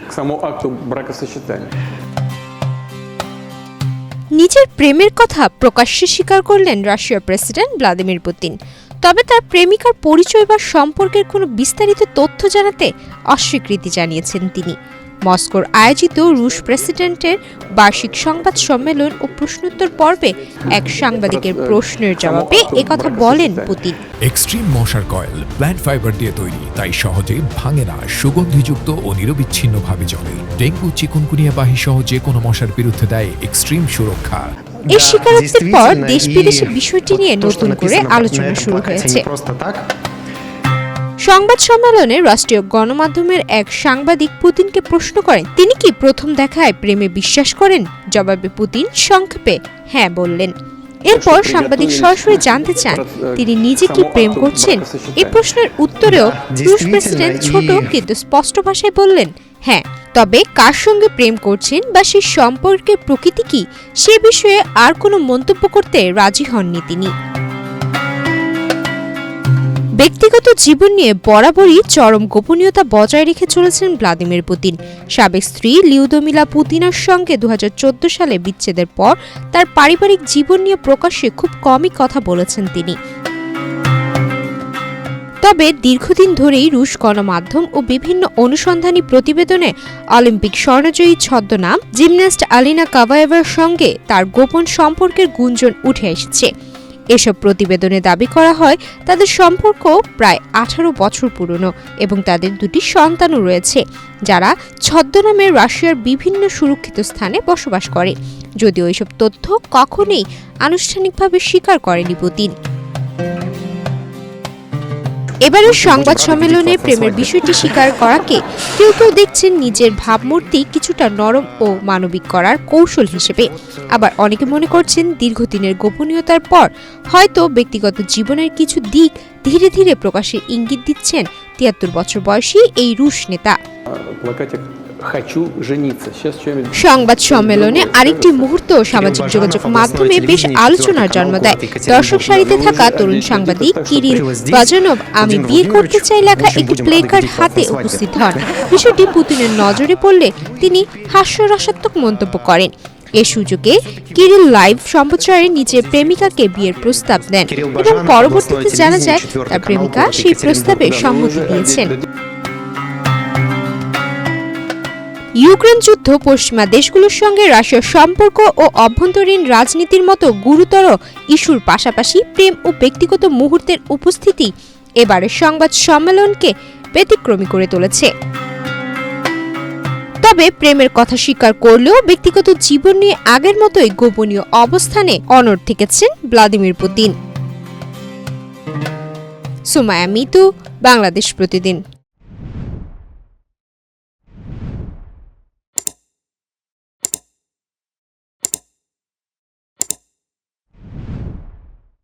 к самому акту бракосочетания. নিজের প্রেমের কথা প্রকাশ্যে স্বীকার করলেন রাশিয়ার প্রেসিডেন্ট ভ্লাদিমির পুতিন। তবে তার প্রেমিকার পরিচয় বা সম্পর্কের কোনো বিস্তারিত তথ্য জানাতে অস্বীকৃতি জানিয়েছেন তিনি। মস্কোর আয়োজিত রুশ প্রেসিডেন্টের বার্ষিক সংবাদ সম্মেলন ও প্রশ্নোত্তর পর্বে এক সাংবাদিকের প্রশ্নের জবাবে একথা বলেন পুতিন। এক্সট্রিম মশার কয়েল প্ল্যান্ট ফাইবার দিয়ে তৈরি, তাই সহজে ভাঙে না, সুগন্ধিযুক্ত ও নিরবিচ্ছিন্নভাবে জ্বলে। ডেঙ্গু, চিকুনগুনিয়া বাহী সহ যে কোনো মশার বিরুদ্ধে দেয় এক্সট্রিম সুরক্ষা। এই স্বীকারোক্তির পর দেশ বিদেশে বিষয়টি নিয়ে নতুন করে আলোচনা শুরু হয়েছে। সংবাদ সম্মেলনে রাষ্ট্রীয় গণমাধ্যমের এক সাংবাদিক পুতিনকে প্রশ্ন করেন, তিনি কি প্রথম দেখায় প্রেমে বিশ্বাস করেন? জবাবে পুতিন সংক্ষেপে হ্যাঁ বললেন। এরপর সাংবাদিক সরাসরি জানতে চান তিনি নিজে কি প্রেম করছেন। এই প্রশ্নের উত্তরেও রুশ প্রেসিডেন্ট ছোট কিন্তু স্পষ্ট ভাষায় বললেন হ্যাঁ। তবে কার সঙ্গে প্রেম করছেন বা সেই সম্পর্কের প্রকৃতি কি সে বিষয়ে আর কোনো মন্তব্য করতে রাজি হননি তিনি। ব্যক্তিগত জীবন নিয়ে বরাবরই চরম গোপনীয়তা বজায় রেখে চলেছেন ভ্লাদিমির পুতিন। সাবেক স্ত্রী লিউদমিলা পুতিনার সঙ্গে 2014 সালে বিচ্ছেদের পর তার পারিবারিক জীবন নিয়ে প্রকাশ্যে খুব কমই কথা বলেছেন তিনি। তবে দীর্ঘদিন ধরেই রুশ গণমাধ্যম ও বিভিন্ন অনুসন্ধানী প্রতিবেদনে অলিম্পিক স্বর্ণজয়ী ছদ্মনাম জিমন্যাস্ট আলিনা কাবায়েভার সঙ্গে তার গোপন সম্পর্কের গুঞ্জন উঠে এসেছে। এসব প্রতিবেদনে দাবি করা হয় তাদের সম্পর্ক প্রায় 18 বছর পুরনো এবং তাদের দুটি সন্তানও রয়েছে, যারা ছদ্মনামে রাশিয়ার বিভিন্ন সুরক্ষিত স্থানে বসবাস করে। যদিও এসব তথ্য কখনোই আনুষ্ঠানিকভাবে স্বীকার করেনি পুতিন। এবারের সংবাদ সম্মেলনে প্রেমের বিষয়টি স্বীকার করাকে কেউ কেউ দেখছেন নিজের ভাবমূর্তি কিছুটা নরম ও মানবিক করার কৌশল হিসেবে। আবার অনেকে মনে করছেন দীর্ঘদিনের গোপনীয়তার পর হয়তো ব্যক্তিগত জীবনের কিছু দিক ধীরে ধীরে প্রকাশের ইঙ্গিত দিচ্ছেন 73 বছর বয়সী এই রুশ নেতা। সংবাদ সম্মেলনে আরেকটি মুহূর্ত সামাজিক যোগাযোগ মাধ্যমে বেশ আলোচনার জন্ম দেয়। দর্শক সারিতে থাকা তরুণ সাংবাদিক কিরিল বাজানভ আমি বিয়ে করতে চাই লেখা একটি প্লেকার্ড হাতে উপস্থিত হন। বিষয়টি পুতিনের নজরে পড়লে তিনি হাস্যরসাত্মক মন্তব্য করেন। এ সুযোগে কিরিল লাইভ সম্প্রচারে নিজের প্রেমিকাকে বিয়ের প্রস্তাব দেন এবং পরবর্তীতে জানা যায় তার প্রেমিকা সেই প্রস্তাবে সম্মতি দিয়েছেন। ইউক্রেন যুদ্ধ পশ্চিমা দেশগুলোর সঙ্গে রাশিয়ার সম্পর্ক ও অভ্যন্তরীণ রাজনীতির মতো গুরুতর ইস্যুর পাশাপাশি প্রেম ও ব্যক্তিগত মুহূর্তের উপস্থিতি এবারের সংবাদ সম্মেলনকে ব্যতিক্রমী করে তুলেছে। তবে প্রেমের কথা স্বীকার করলেও ব্যক্তিগত জীবন নিয়ে আগের মতোই গোপনীয় অবস্থানে অনড় থেকেছেন ভ্লাদিমির পুতিন। সুমায়া মিতু, বাংলাদেশ প্রতিদিন।